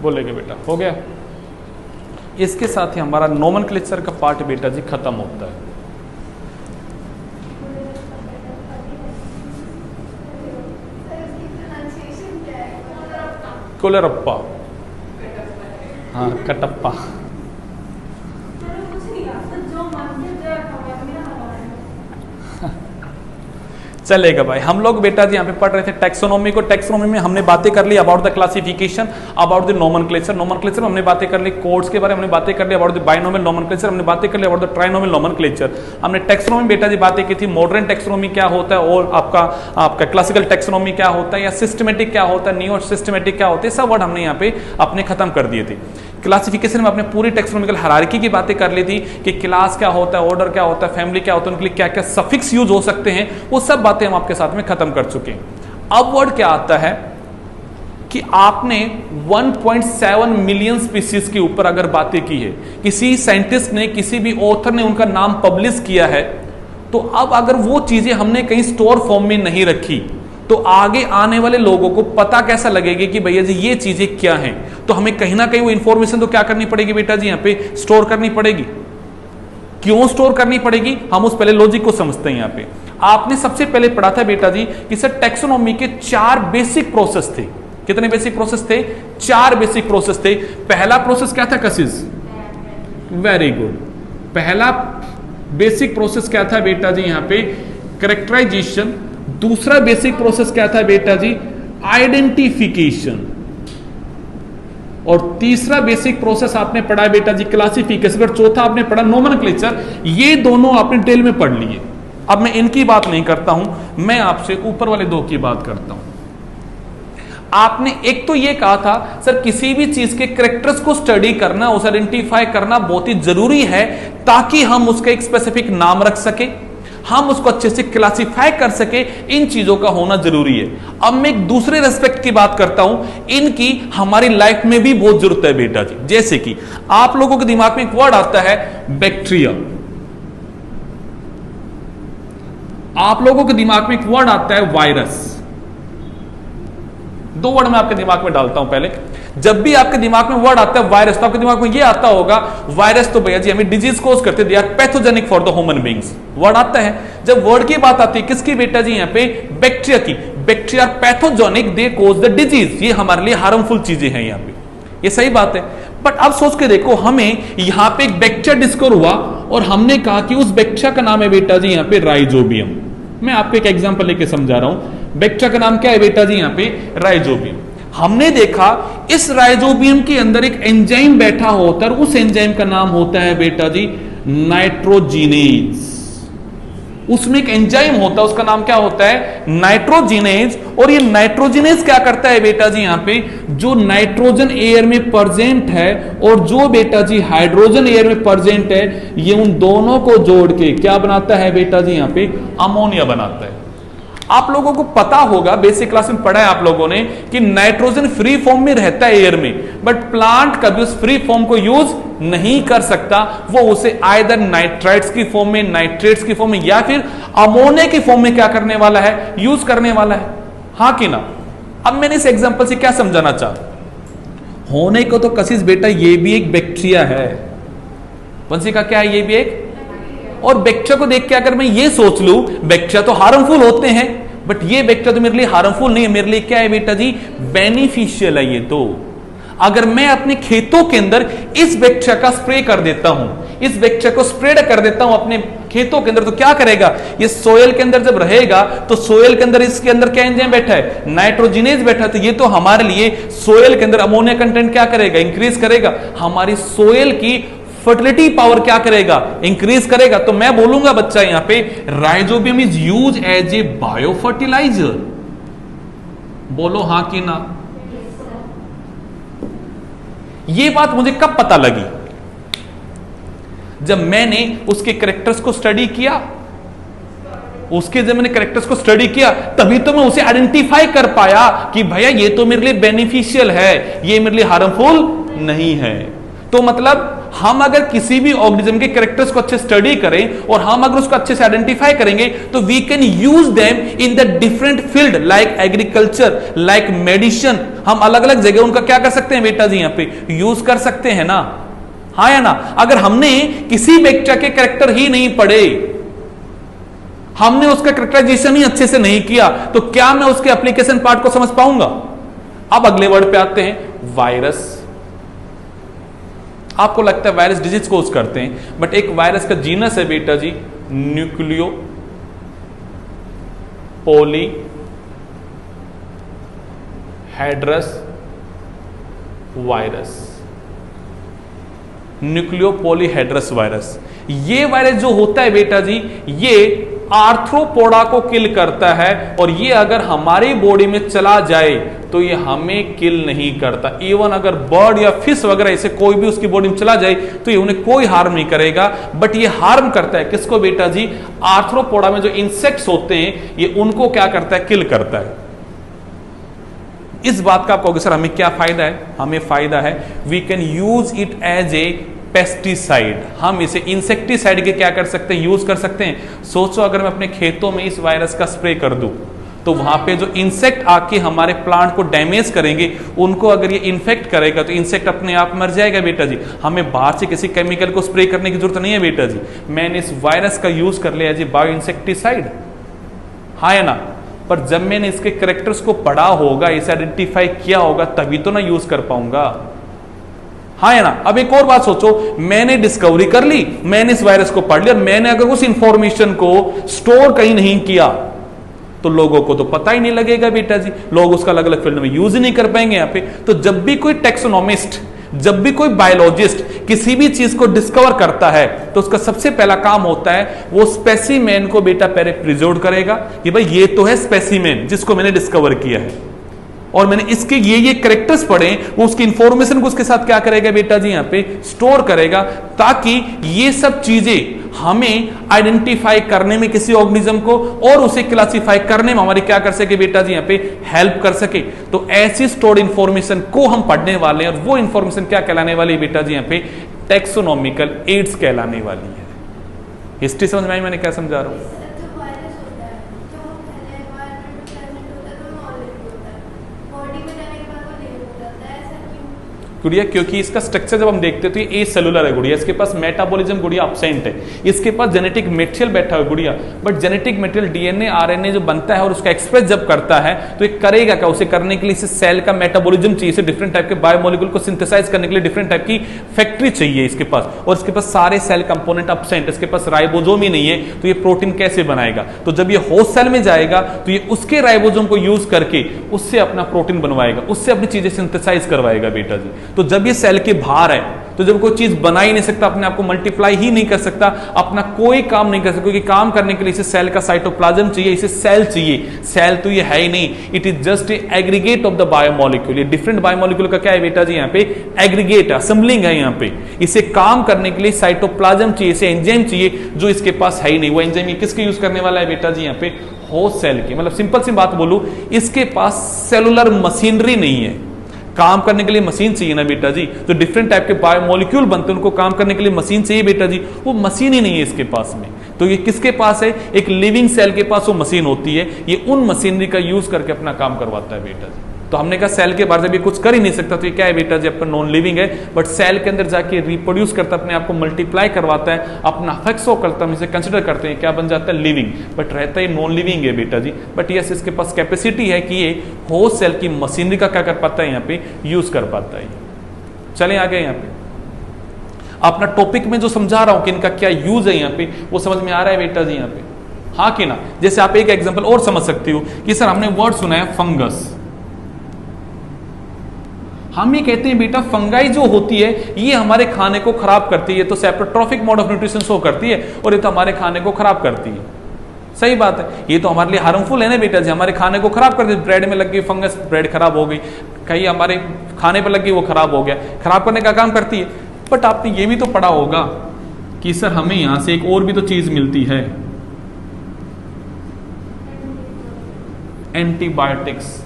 बोलेंगे बेटा, हो गया। इसके साथ ही हमारा नोमेनक्लेचर का पार्ट बेटा जी खत्म होता है। कोलेरप्पा, हाँ कटप्पा। चलेगा भाई। हम लोग बेटा जी यहाँ पे पढ़ रहे थे टैक्सोनॉमी को। टैक्सोनॉमी में हमने बातें कर ली about the classification, about the nomenclature. Nomenclature में हमने बातें कर ली कोड्स के बारे में, हमने बातें कर ली अबाउट द बाइनोमियल नोमेनक्लेचर, हमने बातें कर ली अबाउट द ट्राइनोमियल नोमेनक्लेचर। हमने टैक्सोनॉमी बेटा जी बातें की थी, मॉडर्न टैक्सोनॉमी क्या होता है और आपका क्लासिकल टैक्सोनॉमी क्या होता है, या सिस्टमेटिक क्या होता है, नियो सिस्टमेटिक क्या होता है, सब वर्ड हमने यहाँ पे अपने खत्म कर दिए थे। क्लासिफिकेशन में अपने पूरी टेक्सोनॉमिकल हायरार्की की बातें कर ली थी कि क्लास क्या होता है, ऑर्डर क्या होता है, फैमिली क्या होता है, उनके लिए क्या क्या सफिक्स यूज हो सकते हैं, वो सब बातें हम आपके साथ में खत्म कर चुके हैं। अब वर्ड क्या आता है कि आपने 1.7 मिलियन स्पीसीज के ऊपर अगर बातें की है, किसी साइंटिस्ट ने, किसी भी ऑथर ने उनका नाम पब्लिश किया है, तो अब अगर वो चीजें हमने कहीं स्टोर फॉर्म में नहीं रखी तो आगे आने वाले लोगों को पता कैसा लगेगा कि भैया जी ये चीजें क्या हैं। तो हमें कहीं ना कहीं वो इंफॉर्मेशन तो क्या करनी पड़ेगी बेटा जी, यहाँ पे स्टोर करनी पड़ेगी। क्यों स्टोर करनी पड़ेगी, हम उस पहले लॉजिक को समझते हैं। यहाँ पे आपने सबसे पहले पढ़ा था बेटा जी कि सर टैक्सोनॉमी के 4 बेसिक प्रोसेस थे। कितने बेसिक प्रोसेस थे? 4 बेसिक प्रोसेस थे। पहला प्रोसेस क्या था कशिश? Very good. पहला बेसिक प्रोसेस क्या था बेटा जी यहाँ पे? कैरेक्टराइजेशन। दूसरा बेसिक प्रोसेस क्या था बेटा जी? आइडेंटिफिकेशन। और तीसरा बेसिक प्रोसेस आपने पढ़ा बेटा जी क्लासिफिकेशन, और चौथा आपने पढ़ा नोमेनक्लेचर। ये दोनों आपने डिटेल में पढ़ लिए। अब मैं इनकी बात नहीं करता हूं, मैं आपसे ऊपर वाले 2 की बात करता हूं। आपने एक तो ये कहा था सर किसी भी चीज के कैरेक्टर्स को स्टडी करना, उसे आइडेंटिफाई करना बहुत ही जरूरी है ताकि हम उसका एक स्पेसिफिक नाम रख सके, हम उसको अच्छे से क्लासिफाई कर सके। इन चीजों का होना जरूरी है। अब मैं एक दूसरे रेस्पेक्ट की बात करता हूं, इनकी हमारी लाइफ में भी बहुत जरूरत है बेटा जी। जैसे कि आप लोगों के दिमाग में एक वर्ड आता है बैक्टीरिया, आप लोगों के दिमाग में एक वर्ड आता है वायरस। 2 वर्ड मैं आपके दिमाग में डालता हूं। पहले जब भी आपके दिमाग में वर्ड आता है वायरस, तो आपके दिमाग में ये आता होगा वायरस तो भैया जी हमें डिजीज कोज करते हैं, they are pathogenic for the human beings. Word आता है। जब वर्ड की बात आती है किसकी बेटा जी? यहाँ पे बैक्टीरिया की। Bacteria pathogenic, they cause the disease. ये हमारे लिए हार्मफुल चीजें हैं यहाँ पे, ये सही बात है। बट अब सोच के देखो, हमें यहाँ पे एक बैक्टीरिया डिस्कवर हुआ और हमने कहा कि उस बैक्टीरिया का नाम है बेटा जी यहाँ पे राइजोबियम। मैं आपको एक एग्जांपल लेके समझा रहा हूं। बैक्टीरिया का नाम क्या है बेटा जी यहाँ पे? राइजोबियम। हमने देखा इस राइजोबियम के अंदर एक एंजाइम बैठा होता है, उस एंजाइम का नाम होता है बेटा जी नाइट्रोजिनेज। उसमें एक एंजाइम होता है, उसका नाम क्या होता है? नाइट्रोजिनेज। और ये नाइट्रोजिनेज क्या करता है बेटा जी यहाँ पे? जो नाइट्रोजन एयर में प्रेजेंट है और जो बेटा जी हाइड्रोजन एयर में प्रेजेंट है, ये उन दोनों को जोड़ के क्या बनाता है बेटा जी यहाँ पे? अमोनिया बनाता है। आप लोगों को पता होगा, बेसिक क्लास में पढ़ा है आप लोगों ने कि नाइट्रोजन फ्री फॉर्म में रहता है एयर में, बट प्लांट कभी उस फ्री फॉर्म को यूज नहीं कर सकता। वो उसे आइदर नाइट्राइट्स की फॉर्म में, नाइट्रेट्स की फॉर्म में, या फिर अमोनिया की फॉर्म में क्या करने वाला है? यूज करने वाला है। हाँ कि ना? अब मैंने इस एग्जांपल से क्या समझाना चाहा? होने को तो कशिश बेटा ये भी एक बैक्टीरिया है। वंशी का क्या है? ये भी एक। और बैक्टीरिया को देख के अगर मैं ये सोच लूं बैक्टीरिया तो हार्मफुल होते हैं, बट ये बैक्टीरिया तो मेरे लिए हार्मफुल नहीं है, मेरे लिए क्या है बेटा जी? बेनिफिशियल है ये। तो अगर मैं अपने खेतों के अंदर इस बैक्टीरिया का स्प्रे कर देता हूं, इस बैक्टीरिया को स्प्रेड कर देता हूं अपने खेतों के अंदर, तो क्या करेगा? ये सोयल के अंदर जब रहेगा तो सोयल के अंदर इसके अंदर क्या एंजाइम बैठा है? नाइट्रोजिनेज बैठा है। तो ये तो हमारे लिए सोयल के अंदर अमोनिया कंटेंट क्या करेगा? इंक्रीज करेगा। हमारी सोयल की फर्टिलिटी पावर क्या करेगा? इंक्रीज करेगा। तो मैं बोलूंगा बच्चा यहां पे rhizobium is use as a bio fertiliser. बोलो हां कि ना? ये बात मुझे कब पता लगी? जब मैंने उसके कैरेक्टर्स को स्टडी किया। जब मैंने कैरेक्टर्स को स्टडी किया तभी तो मैं उसे आइडेंटिफाई कर पाया कि भैया ये तो मेरे लिए बेनिफिशियल है, ये मेरे लिए हार्मफुल नहीं है। तो मतलब हम अगर किसी भी ऑर्गेनिज्म के कैरेक्टर्स को अच्छे स्टडी करें और हम अगर उसको अच्छे से आइडेंटिफाई करेंगे तो we can use them in the different field like agriculture, like medicine. हम अलग अलग जगह उनका क्या कर सकते हैं बेटा जी, यहां पे यूज कर सकते हैं ना, हाँ या ना। अगर हमने किसी बैक्टीरिया के कैरेक्टर ही नहीं पढ़े, हमने उसका कैरेक्टराइजेशन ही अच्छे से नहीं किया, तो क्या मैं उसके एप्लीकेशन पार्ट को समझ पाऊंगा? अब अगले वर्ड पे आते हैं, वायरस। आपको लगता है वायरस डिजीज कोज करते हैं, बट एक वायरस का जीनस है बेटा जी nucleo poly hedrous virus. Nucleo polyhedrous virus, ये वायरस जो होता है बेटा जी, ये आर्थ्रोपोडा को किल करता है, और ये अगर हमारी बॉडी में चला जाए तो ये हमें किल नहीं करता। इवन अगर बर्ड या फिश वगैरह ऐसे कोई भी उसकी बॉडी में चला जाए तो ये उन्हें कोई हार्म नहीं करेगा, बट ये हार्म करता है किसको बेटा जी? आर्थ्रोपोडा में जो इंसेक्ट्स होते हैं, ये उनको क्या करता है? किल करता है। इस बात का आपको सर हमें क्या फायदा है? हमें फायदा है we can use it as a pesticide. हम इसे इंसेक्टिसाइड के क्या कर सकते हैं? यूज कर सकते हैं। सोचो अगर मैं अपने खेतों में इस वायरस का स्प्रे कर दूं तो वहां पे जो इंसेक्ट आके हमारे प्लांट को डैमेज करेंगे, उनको अगर ये इन्फेक्ट करेगा तो इंसेक्ट अपने आप मर जाएगा बेटा जी। हमें बाहर से किसी केमिकल को स्प्रे करने की जरूरत नहीं है बेटा जी। मैंने इस वायरस का यूज कर लिया जी बायो इंसेक्टिसाइड, हाँ या ना। पर जब मैंने इसके कैरेक्टर्स को पढ़ा होगा, इसे आइडेंटिफाई किया होगा, तभी तो ना यूज कर पाऊंगा, हाँ या ना। अब एक और बात सोचो, मैंने डिस्कवरी कर ली, मैंने इस वायरस को पढ़ लिया, मैंने अगर उस इंफॉर्मेशन को स्टोर कहीं नहीं किया तो लोगों को तो पता ही नहीं लगेगा बेटा जी, लोग उसका अलग अलग फील्ड में यूज ही नहीं कर पाएंगे यहाँ पे। तो जब भी कोई टेक्सोनोमिस्ट, जब भी कोई बायोलॉजिस्ट किसी भी चीज को डिस्कवर करता है तो उसका सबसे पहला काम होता है वो स्पेसिमेन को बेटा पहले प्रिजर्व करेगा कि भाई ये तो है स्पेसिमेन जिसको मैंने डिस्कवर किया है, और मैंने इसके ये कैरेक्टर्स पढ़े, वो उसकी इंफॉर्मेशन को उसके साथ क्या करेगा बेटा जी? यहाँ पे स्टोर करेगा, ताकि ये सब चीजें हमें आइडेंटिफाई करने में किसी ऑर्गेनिज्म को और उसे क्लासिफाई करने में हमारी क्या कर सके बेटा जी? यहाँ पे हेल्प कर सके। तो ऐसी स्टोर्ड इंफॉर्मेशन को हम पढ़ने वाले हैं, और वो इंफॉर्मेशन क्या कहलाने वाली है बेटा जी? यहाँ पे टेक्सोनॉमिकल एड्स कहलाने वाली है। हिस्ट्री समझ में आई मैंने क्या समझा रहा हूं? गुड़िया, क्योंकि इसका स्ट्रक्चर जब हम देखते हैं तो ये ए सेलुलर है गुड़िया, इसके पास मेटाबॉलिज्म गुड़िया अब्सेंट है, इसके पास जेनेटिक मटेरियल बैठा है गुड़िया, but genetic material DNA RNA जो बनता है और उसका एक्सप्रेस जब करता है तो ये करेगा क्या? उसे करने के लिए इसे सेल का मेटाबॉलिज्म चाहिए, इसे डिफरेंट टाइप के बायोमोलिक्यूल को सिंथेसाइज करने के लिए डिफरेंट टाइप की फैक्ट्री चाहिए इसके पास, और इसके पास सारे सेल कंपोनेंट अब्सेंट, इसके पास राइबोसोम ही नहीं है, तो ये प्रोटीन कैसे बनाएगा? तो जब ये होस्ट सेल में जाएगा तो ये उसके राइबोसोम को यूज करके उससे अपना प्रोटीन बनवाएगा, उससे अपनी चीजें सिंथेसाइज करवाएगा बेटा जी। तो जब ये सेल के बाहर है तो जब कोई चीज बना ही नहीं सकता, अपने आप को मल्टीप्लाई ही नहीं कर सकता, अपना कोई काम नहीं कर सकता, क्योंकि काम करने के लिए इसे सेल का साइटोप्लाज्म चाहिए, इसे सेल चाहिए। सेल तो ये है ही नहीं, it is just aggregate of the biomolecule. ये डिफरेंट बायोमोलिक्यूल का क्या है बेटा जी? यहाँ पे एग्रीगेट असेंबलिंग है। यहाँ पे इसे काम करने के लिए साइटोप्लाज्म चाहिए, इसे एंजाइम चाहिए, जो इसके पास है ही नहीं। वो एंजाइम ये किसके यूज करने वाला है बेटा जी? यहाँ पे होस्ट सेल के। मतलब सिंपल सी बात बोलूं, इसके पास सेलुलर मशीनरी नहीं है, काम करने के लिए मशीन चाहिए ना बेटा जी। तो डिफरेंट टाइप के बायोमोलिक्यूल बनते हैं, उनको काम करने के लिए मशीन चाहिए बेटा जी, वो मशीन ही नहीं है इसके पास में। तो ये किसके पास है? एक लिविंग सेल के पास वो मशीन होती है, ये उन मशीनरी का यूज करके अपना काम करवाता है बेटा जी। तो हमने कहा सेल के बारे में भी कुछ कर ही नहीं सकता, तो ये क्या है बेटा जी? अपना नॉन लिविंग है, बट सेल के अंदर जाके रिप्रोड्यूस करता है, अपने आप को मल्टीप्लाई करवाता है, अपना फैक्सो करता है, हम इसे कंसिडर करते हैं क्या बन जाता है? लिविंग, बट रहता है नॉन लिविंग है बेटा जी। बट यस, इसके पास कैपेसिटी है कि ये होस्ट सेल की मशीनरी का क्या कर पाता है? यहाँ पे यूज कर पाता है। चलें आगे, यहाँ पे अपना टॉपिक में जो समझा रहा हूं कि इनका क्या यूज है यहाँ पे, वो समझ में आ रहा है बेटा जी यहाँ पे, हाँ कि ना? जैसे आप एक एग्जाम्पल और समझ सकते हो कि सर हमने वर्ड सुना है फंगस, हम ये कहते हैं बेटा फंगाई जो होती है ये हमारे खाने को खराब करती है, तो saprotrophic mode of nutrition show करती है, और ये तो हमारे खाने को खराब करती है। सही बात है, ये तो हमारे लिए हार्मफुल है ना बेटा जी, हमारे खाने को खराब करती है। ब्रेड में लग गई फंगस, ब्रेड खराब हो गई, कहीं हमारे खाने पर लग गई, वो खराब हो गया, खराब करने का काम करती है। बट आपने ये भी तो पढ़ा होगा कि सर हमें यहां से एक और भी तो चीज मिलती है, एंटीबायोटिक्स।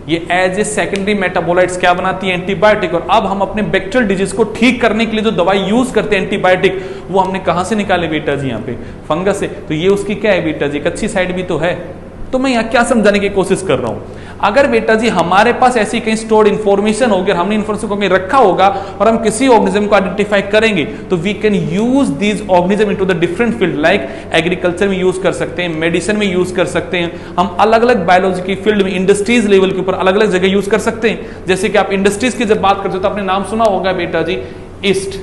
ये एज ए सेकेंडरी मेटाबोलाइट्स क्या बनाती है, एंटीबायोटिक। और अब हम अपने बैक्टीरियल डिजीज को ठीक करने के लिए जो दवाई यूज करते हैं एंटीबायोटिक, वो हमने कहां से निकाले बेटा जी, यहाँ पे फंगस से। तो ये उसकी क्या है बेटा जी, एक अच्छी साइड भी तो है। तो मैं यहाँ क्या समझाने की कोशिश कर रहा हूं, अगर बेटा जी हमारे पास ऐसी कहीं स्टोर्ड इन्फॉर्मेशन होगी, हमने इन्फॉर्मेशन को कहीं रखा होगा और हम किसी ऑर्गेनिज्म को आइडेंटिफाई करेंगे, तो we can use these organism into the different field. Like agriculture में यूज कर सकते हैं, मेडिसिन में यूज कर सकते हैं, हम अलग अलग बायोलॉजी की फील्ड में इंडस्ट्रीज लेवल के ऊपर अलग अलग जगह यूज कर सकते हैं। जैसे कि आप इंडस्ट्रीज की जब बात करते हो तो आपने नाम सुना होगा बेटा जी ईस्ट,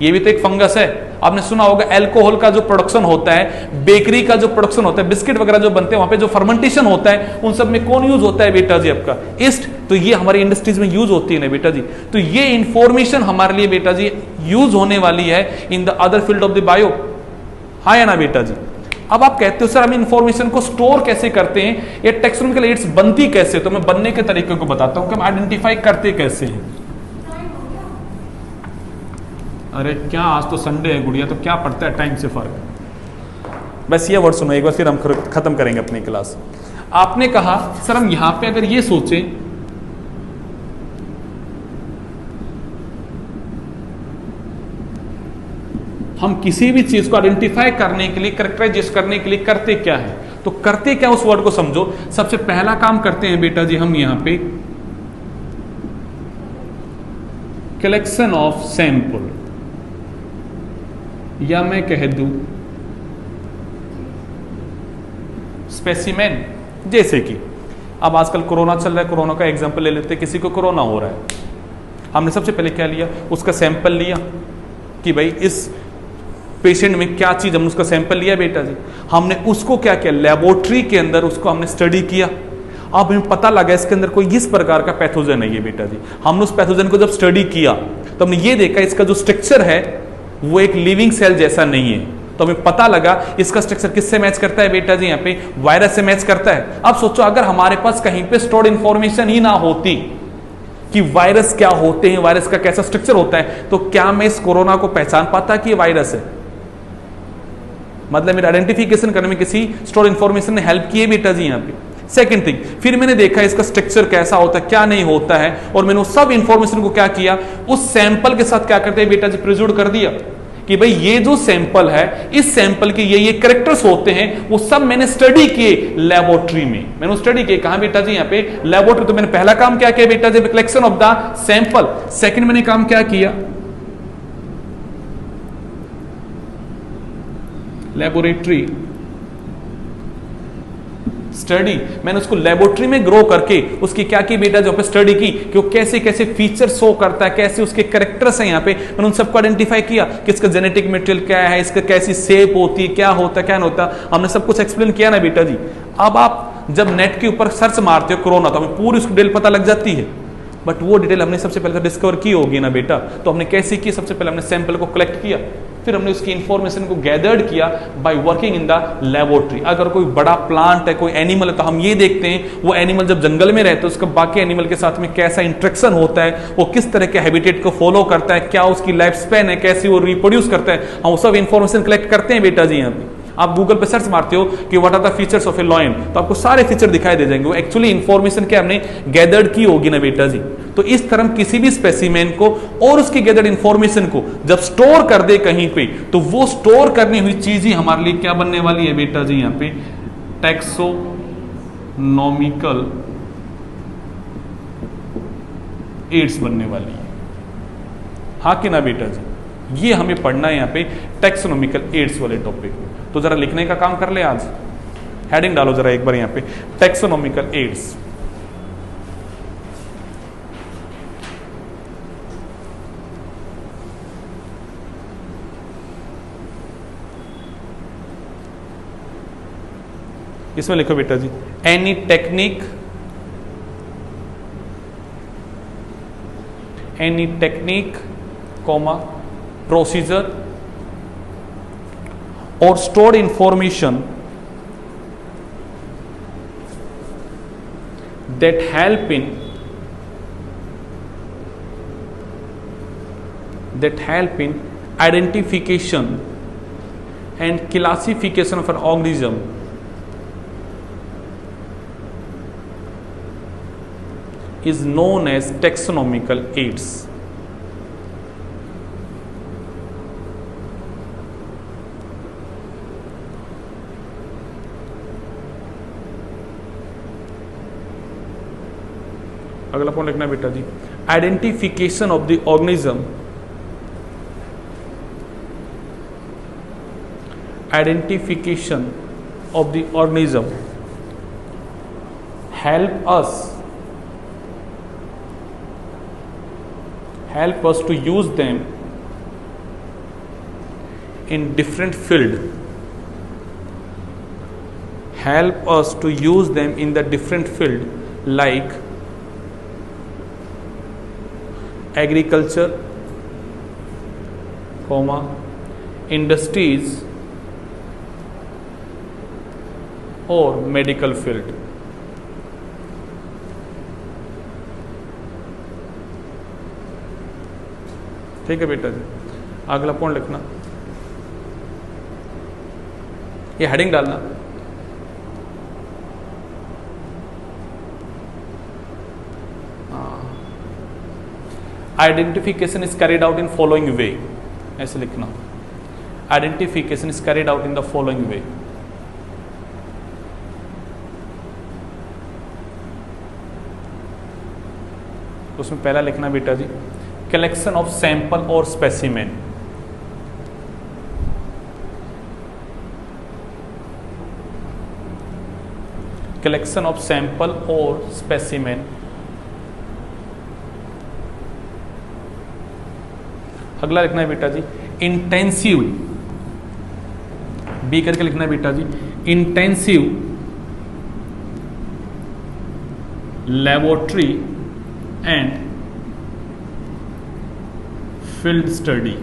ये भी तो एक फंगस है। आपने सुना होगा अल्कोहल का जो प्रोडक्शन होता है, बेकरी का जो प्रोडक्शन होता है, बिस्किट वगैरह जो बनते हैं वहां पे जो फर्मेंटेशन होता है, उन सब में कौन यूज होता है बेटा जी, आपका ईस्ट। तो ये हमारी इंडस्ट्रीज में यूज होती है ना बेटा जी। तो ये इंफॉर्मेशन हमारे लिए बेटा जी यूज होने वाली है in the other field of the bio, हाँ या ना बेटा जी। अब आप कहते हो सर हम इंफॉर्मेशन को स्टोर कैसे करते हैं, ये टैक्सोनॉमिकल एड्स बनती कैसे, तो मैं बनने के तरीके को बताता हूं कि हम आइडेंटिफाई करते कैसे हैं। अरे क्या आज तो संडे है गुड़िया, तो क्या पड़ता है टाइम से फर्क। बस ये वर्ड सुनो एक बार, फिर हम खत्म करेंगे अपनी क्लास। आपने कहा सर हम यहां पे अगर ये सोचें, हम किसी भी चीज को आइडेंटिफाई करने के लिए, कैरेक्टराइज करने के लिए करते क्या है, तो करते क्या उस वर्ड को समझो। सबसे पहला काम करते हैं बेटा जी हम यहां पे कलेक्शन ऑफ सैंपल, या मैं कह दूं स्पेसिमेन। जैसे कि अब आजकल कोरोना चल रहा है, कोरोना का एग्जांपल ले लेते हैं, किसी को कोरोना हो रहा है, हमने सबसे पहले क्या लिया, उसका सैंपल लिया कि भाई इस पेशेंट में क्या चीज, हमने उसका सैंपल लिया बेटा जी, हमने उसको क्या किया, लेबोरेटरी के अंदर उसको हमने स्टडी किया। अब हमें पता लगा इसके अंदर कोई इस प्रकार का पैथोजन है ये बेटा जी। हमने उस पैथोजन को जब स्टडी किया तो हमने ये देखा इसका जो स्ट्रक्चर है वो एक लिविंग सेल जैसा नहीं है। तो हमें पता लगा इसका स्ट्रक्चर किससे मैच करता है बेटा जी, यहाँ पे वायरस से मैच करता है। अब सोचो अगर हमारे पास कहीं पे स्टोर्ड इंफॉर्मेशन ही ना होती कि वायरस क्या होते हैं, वायरस का कैसा स्ट्रक्चर होता है, तो क्या मैं इस कोरोना को पहचान पाता कि ये वायरस है। मतलब मेरे आइडेंटिफिकेशन करने में किसी स्टोर इंफॉर्मेशन ने हेल्प की है बेटा जी यहाँ पे। सेकंड थिंग, फिर मैंने देखा इसका स्ट्रक्चर कैसा होता है, क्या नहीं होता है, और मैंने उस सब इंफॉर्मेशन को क्या किया, उस सैंपल के साथ क्या करते हैं बेटा जी, प्रिज्यूड कर दिया कि भाई ये जो सैंपल है, इस सैंपल के ये कैरेक्टर्स होते हैं, वो सब मैंने स्टडी किए लेबोरेटरी में। मैंने स्टडी किए कहां बेटा जी, यहाँ पे लेबोरेटरी। तो मैंने पहला काम क्या किया बेटा जी, collection of the sample. Second मैंने काम क्या किया, लेबोरेटरी स्टडी। मैंने उसको लेबोरेटरी में ग्रो करके उसकी क्या की बेटा, जो पे स्टडी की कि वो कैसे कैसे फीचर शो करता है, कैसे उसके कैरेक्टर्स हैं यहाँ पे, मैंने उन सबको आइडेंटिफाई किया कि इसका जेनेटिक मटेरियल क्या है, इसका कैसी शेप होती है, क्या होता है क्या नहीं होता, हमने सब कुछ एक्सप्लेन किया ना बेटा जी। अब आप जब नेट के ऊपर सर्च मारते हो कोरोना, तो हमें पूरी उसकी डिटेल पता लग जाती है, बट वो डिटेल हमने सबसे पहले डिस्कवर की होगी ना बेटा। तो हमने कैसे की, सबसे पहले हमने सैंपल को कलेक्ट किया, फिर हमने उसकी इंफॉर्मेशन को गैदर्ड किया by working in the laboratory. अगर कोई बड़ा प्लांट है, कोई एनिमल है, तो हम ये देखते हैं वो एनिमल जब जंगल में रहता है उसका बाकी एनिमल के साथ में कैसा इंटरेक्शन होता है, वो किस तरह के हैबिटेट को फॉलो करता है, क्या उसकी लाइफ स्पैन है, कैसे वो रिप्रोड्यूस करता है, हम सब इंफॉर्मेशन कलेक्ट करते हैं बेटा जी यहाँ पे। आप गूगल पे सर्च मारते हो कि what are the features of a lion, तो आपको सारे फीचर दिखाई दे जाएंगे। वो एक्चुअली इंफॉर्मेशन क्या हमने गैदर्ड की होगी ना बेटा जी। तो इस तरह किसी भी स्पेसिमेन को और उसकी गैदर्ड इंफॉर्मेशन को जब स्टोर कर दे कहीं पे, तो वो स्टोर करनी हुई चीज ही हमारे लिए क्या बनने वाली है बेटा जी, यहाँ पे टैक्सोनॉमिकल एड्स बनने वाली है, हाँ कि ना बेटा जी। ये हमें पढ़ना है यहाँ पे टैक्सोनॉमिकल एड्स वाले टॉपिक में। तो जरा लिखने का काम कर ले, आज हेडिंग डालो जरा एक बार यहाँ पे, टैक्सोनॉमिकल एड्स। इसमें लिखो बेटा जी, any technique comma procedure or stored information that help in identification and classification of an organism, is known as taxonomical aids. अगला पॉइंट लिखना है बेटा जी, identification of the organism, identification of the organism help us to use them in different field, help us to use them in the different field like agriculture, industries और medical field. ठीक है बेटा जी, अगला point लिखना, ये heading डालना, identification is carried out in following वे, ऐसे लिखना, identification is carried out in the following वे। उसमें पहला लिखना बेटा जी, कलेक्शन ऑफ सैंपल और स्पेसिमेन, कलेक्शन ऑफ सैंपल और स्पेसिमेन। अगला लिखना है बेटा जी, इंटेंसिव, बी करके लिखना है बेटा जी, intensive laboratory and field study.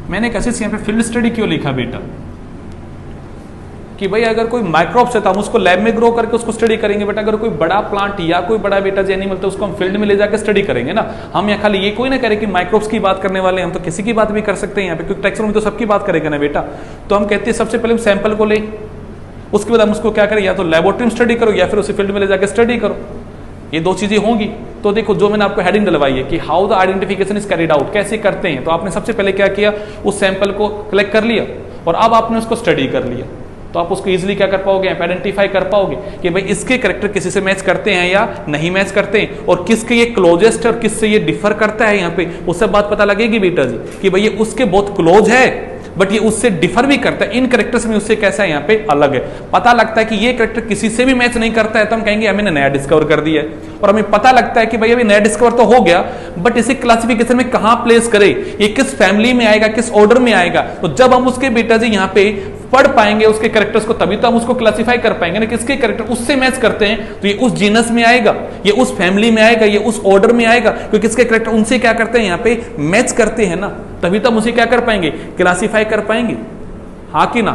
मैंने कैसे यहाँ पे फील्ड स्टडी क्यों लिखा बेटा, कि भाई अगर कोई माइक्रोब्स है तो हम उसको लैब में ग्रो करके उसको स्टडी करेंगे बेटा, अगर कोई बड़ा प्लांट या कोई बड़ा बेटा जो एनिमल तो उसको हम फील्ड में ले जाकर स्टडी करेंगे ना। हम यहाँ खाली ये कोई ना करे कि माइक्रोब्स की बात करने वाले, हम तो किसी की बात भी कर सकते हैं यहाँ पे, क्योंकि टैक्सोनॉमी तो सबकी बात करेगा ना बेटा। तो हम कहते हैं सबसे पहले हम सैंपल को ले, उसके बाद हम उसको क्या करें, या तो लेबोरेटरी में स्टडी करो या फिर उसे फील्ड में ले जाकर स्टडी करो, ये दो चीजें होंगी। तो देखो जो मैंने आपको हेडिंग डलवाई है कि how the identification is carried out, कैसे करते हैं, तो आपने सबसे पहले क्या किया, उस सैंपल को कलेक्ट कर लिया और अब आपने उसको स्टडी कर लिया, तो आप उसको इजीली क्या कर पाओगे, आइडेंटिफाई कर पाओगे कि भाई इसके कैरेक्टर किसी से मैच करते हैं या नहीं मैच करते हैं, और किसके ये क्लोजेस्ट है और किससे ये डिफर करता है। यहाँ पे उससे बात पता लगेगी बेटा जी कि भाई ये उसके बहुत क्लोज है बट ये उससे डिफर भी करता है, इन कैरेक्टर्स में उससे कैसा है यहाँ पे अलग है। पता लगता है कि ये कैरेक्टर किसी से भी मैच नहीं करता है तो हम कहेंगे हमें नया डिस्कवर कर दिया है, और हमें पता लगता है कि भाई अभी नया डिस्कवर तो हो गया बट इसे क्लासिफिकेशन में कहां प्लेस करे, ये किस फैमिली में आएगा, किस ऑर्डर में आएगा। तो जब हम उसके बेटा जी यहाँ पे पढ़ पाएंगे उसके कैरेक्टर्स को, तभी तो हम उसको क्लासिफाई कर पाएंगे ना, किसके कैरेक्टर उससे मैच करते हैं तो ये उस जीनस में आएगा, ये उस फैमिली में आएगा, ये उस ऑर्डर में आएगा, क्योंकि किसके कैरेक्टर उनसे क्या करते हैं यहाँ पे मैच करते हैं ना, तभी तो हम उसे क्या कर पाएंगे, क्लासिफाई कर पाएंगे, हाँ कि ना।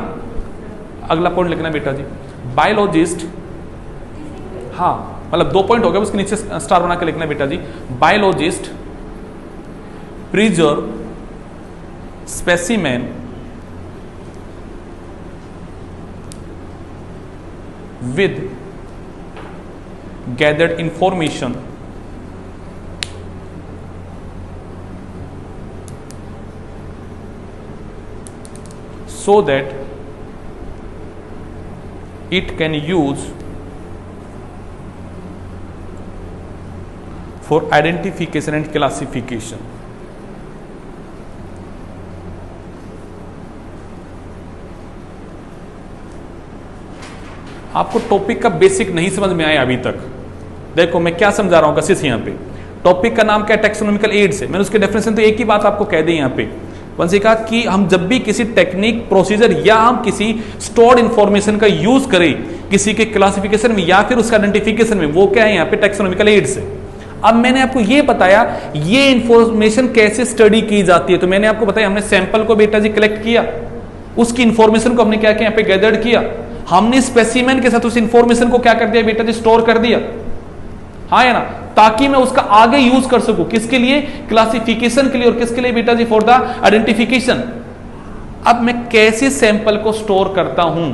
अगला पॉइंट लिखना बेटा जी, बायोलॉजिस्ट, हाँ मतलब 2 पॉइंट हो गया, उसके नीचे स्टार बना के लिखना बेटा जी, biologist preserve specimen with gathered information so that it can use for identification and classification। आपको टॉपिक का बेसिक नहीं समझ में आया अभी तक, देखो मैं क्या समझा रहा हूं कशिश, यहाँ पे टॉपिक का नाम क्या है, टैक्सोनॉमिकल एड्स है। मैंने उसके डेफिनेशन तो एक ही बात आपको कह दी यहाँ पे, वंशिका कि हम जब भी किसी टेक्निक प्रोसीजर या हम किसी स्टोर्ड इंफॉर्मेशन का यूज करें किसी के क्लासिफिकेशन में या फिर उसका आइडेंटिफिकेशन में, वो क्या है यहाँ पे टैक्सोनॉमिकल एड्स है। अब मैंने आपको ये बताया ये इंफॉर्मेशन कैसे स्टडी की जाती है, तो मैंने आपको बताया हमने सैंपल को बेटा जी कलेक्ट किया, उसकी इंफॉर्मेशन को हमने क्या किया यहाँ पे गैदर्ड किया, हमने स्पेसिमेन के साथ उस इंफॉर्मेशन को क्या कर दिया बेटा जी, स्टोर कर दिया, हाँ है ना, ताकि मैं उसका आगे यूज कर सकूं, किसके लिए, क्लासिफिकेशन के लिए, और किसके लिए बेटा जी, फॉर द आइडेंटिफिकेशन। अब मैं कैसे सैंपल को स्टोर करता हूं,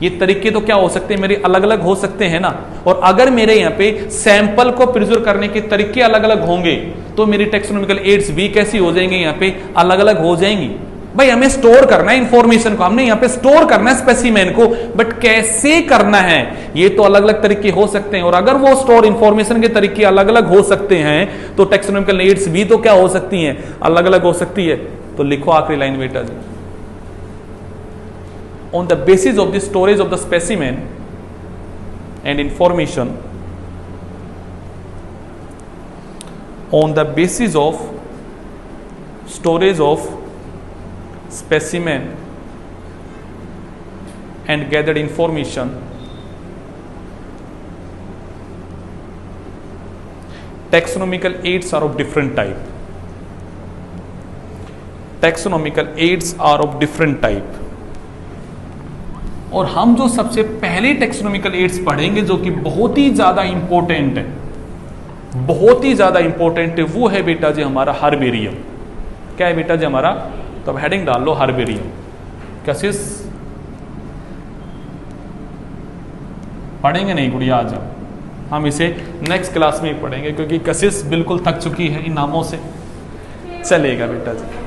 ये तरीके तो क्या हो सकते हैं मेरे, अलग अलग हो सकते हैं ना। और अगर मेरे यहाँ पे सैंपल को प्रिजर्व करने के तरीके अलग अलग होंगे तो मेरी टेक्सोनोमिकल एड्स भी कैसी हो जाएंगी, यहाँ पे अलग अलग हो जाएंगी। भाई हमें स्टोर करना है इंफॉर्मेशन को, हमने यहाँ पे स्टोर करना है स्पेसिमेन को, बट कैसे करना है ये तो अलग अलग तरीके हो सकते हैं। और अगर वो स्टोर इंफॉर्मेशन के तरीके अलग अलग हो सकते हैं तो टेक्सोनोमिकल एड्स भी तो क्या हो सकती हैं, अलग अलग हो सकती है। तो लिखो आखिरी लाइन बेटा जी, on the basis of the storage of the specimen and information, on the basis of storage of specimen and gathered information, taxonomical aids are of different type. Taxonomical aids are of different type. और हम जो सबसे पहले taxonomical ads पढ़ेंगे जो कि बहुत ही ज्यादा इंपॉर्टेंट है, बहुत ही ज्यादा इंपॉर्टेंट है, वो है बेटा जी हमारा हर्बेरियम। क्या है बेटा जी हमारा, तो अब हेडिंग डाल लो हर्बेरियम। कैसिस पढ़ेंगे नहीं गुड़िया आज, हम इसे नेक्स्ट क्लास में ही पढ़ेंगे क्योंकि कैसिस बिल्कुल थक चुकी है इन नामों से। चलेगा बेटा जी।